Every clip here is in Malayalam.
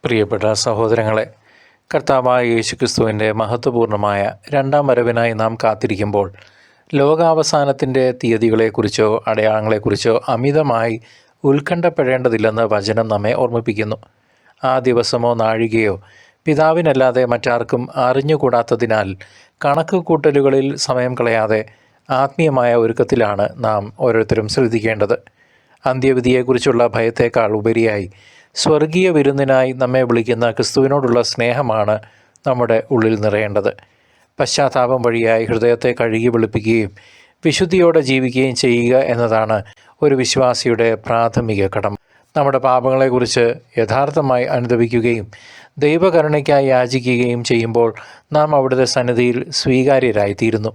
പ്രിയപ്പെട്ട സഹോദരങ്ങളെ, കർത്താവായ യേശുക്രിസ്തുവിൻ്റെ മഹത്വപൂർണ്ണമായ രണ്ടാം വരവിനായി നാം കാത്തിരിക്കുമ്പോൾ ലോകാവസാനത്തിൻ്റെ തീയതികളെക്കുറിച്ചോ അടയാളങ്ങളെക്കുറിച്ചോ അമിതമായി ഉത്കണ്ഠപ്പെടേണ്ടതില്ലെന്ന് വചനം നമ്മെ ഓർമ്മിപ്പിക്കുന്നു. ആ ദിവസമോ നാഴികയോ പിതാവിനല്ലാതെ മറ്റാർക്കും അറിഞ്ഞുകൂടാത്തതിനാൽ കണക്ക് കൂട്ടലുകളിൽ സമയം കളയാതെ ആത്മീയമായ ഒരുക്കത്തിലാണ് നാം ഓരോരുത്തരും ശ്രദ്ധിക്കേണ്ടത്. അന്ത്യവിധിയെക്കുറിച്ചുള്ള ഭയത്തേക്കാൾ ഉപരിയായി സ്വർഗീയ വിരുന്നിനായി നമ്മെ വിളിക്കുന്ന ക്രിസ്തുവിനോടുള്ള സ്നേഹമാണ് നമ്മുടെ ഉള്ളിൽ നിറയേണ്ടത്. പശ്ചാത്താപം വഴിയായി ഹൃദയത്തെ കഴുകി വെളുപ്പിക്കുകയും വിശുദ്ധിയോടെ ജീവിക്കുകയും ചെയ്യുക എന്നതാണ് ഒരു വിശ്വാസിയുടെ പ്രാഥമിക കടമ. നമ്മുടെ പാപങ്ങളെക്കുറിച്ച് യഥാർത്ഥമായി അനുതപിക്കുകയും ദൈവകരുണയ്ക്കായി യാചിക്കുകയും ചെയ്യുമ്പോൾ നാം അവിടുത്തെ സന്നിധിയിൽ സ്വീകാര്യരായിത്തീരുന്നു.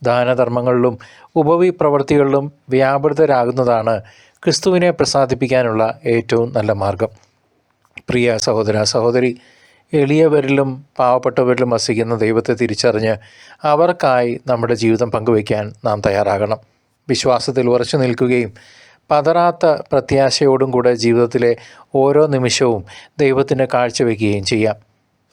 ദാനധർമ്മങ്ങളിലും ഉപവിപ്രവൃത്തികളിലും വ്യാപൃതരാകുന്നതാണ് ക്രിസ്തുവിനെ പ്രസാദിപ്പിക്കാനുള്ള ഏറ്റവും നല്ല മാർഗം. പ്രിയ സഹോദര സഹോദരി, എളിയവരിലും പാവപ്പെട്ടവരിലും വസിക്കുന്ന ദൈവത്തെ തിരിച്ചറിഞ്ഞ് അവർക്കായി നമ്മുടെ ജീവിതം പങ്കുവയ്ക്കാൻ നാം തയ്യാറാകണം. വിശ്വാസത്തിൽ ഉറച്ചു നിൽക്കുകയും പതറാത്ത പ്രത്യാശയോടും കൂടെ ജീവിതത്തിലെ ഓരോ നിമിഷവും ദൈവത്തിന് കാഴ്ചവെക്കുകയും ചെയ്യാം.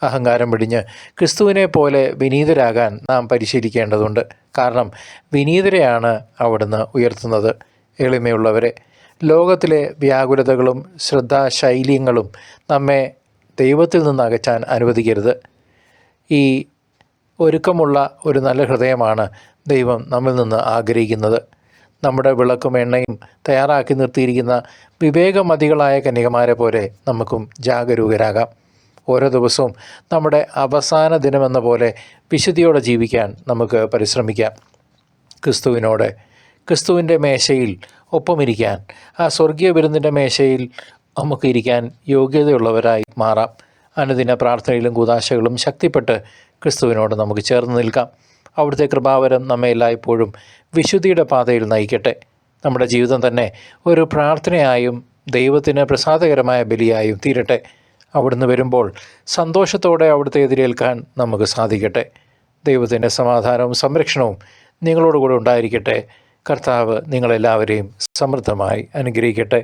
അഹങ്കാരം വെടിഞ്ഞ് ക്രിസ്തുവിനെ പോലെ വിനീതരാകാൻ നാം പരിശീലിക്കേണ്ടതുണ്ട്. കാരണം വിനീതരെയാണ് അവിടുന്ന് ഉയർത്തുന്നത്. എളിമയുള്ളവരെ, ലോകത്തിലെ വ്യാകുലതകളും ശ്രദ്ധാശൈല്യങ്ങളും നമ്മെ ദൈവത്തിൽ നിന്ന് അകറ്റാൻ അനുവദിക്കരുത്. ഈ ഒരുക്കമുള്ള ഒരു നല്ല ഹൃദയമാണ് ദൈവം നമ്മിൽ നിന്ന് ആഗ്രഹിക്കുന്നത്. നമ്മുടെ വിളക്കും എണ്ണയും തയ്യാറാക്കി നിർത്തിയിരിക്കുന്ന വിവേകമതികളായ കന്യകമാരെ പോലെ നമുക്കും ജാഗരൂകരാകാം. ഓരോ ദിവസവും നമ്മുടെ അവസാന ദിനമെന്ന പോലെ വിശുദ്ധിയോടെ ജീവിക്കാൻ നമുക്ക് പരിശ്രമിക്കാം. ക്രിസ്തുവിൻ്റെ മേശയിൽ ഒപ്പമിരിക്കാൻ, ആ സ്വർഗീയ വിരുന്നിൻ്റെ മേശയിൽ നമുക്ക് ഇരിക്കാൻ യോഗ്യതയുള്ളവരായി മാറാം. അനുദിന പ്രാർത്ഥനയിലും കൂദാശകളും ശക്തിപ്പെട്ട് ക്രിസ്തുവിനോട് നമുക്ക് ചേർന്ന് നിൽക്കാം. അവിടുത്തെ കൃപാവരം നമ്മെ എല്ലായ്പ്പോഴും വിശുദ്ധിയുടെ പാതയിൽ നയിക്കട്ടെ. നമ്മുടെ ജീവിതം തന്നെ ഒരു പ്രാർത്ഥനയായും ദൈവത്തിന് പ്രസാദകരമായ ബലിയായും തീരട്ടെ. അവിടുന്ന് വരുമ്പോൾ സന്തോഷത്തോടെ അവിടുത്തെ എതിരേൽക്കാൻ നമുക്ക് സാധിക്കട്ടെ. ദൈവത്തിൻ്റെ സമാധാനവും സംരക്ഷണവും നിങ്ങളോടുകൂടെ ഉണ്ടായിരിക്കട്ടെ. കർത്താവ് നിങ്ങളെല്ലാവരെയും സമൃദ്ധമായി അനുഗ്രഹിക്കട്ടെ.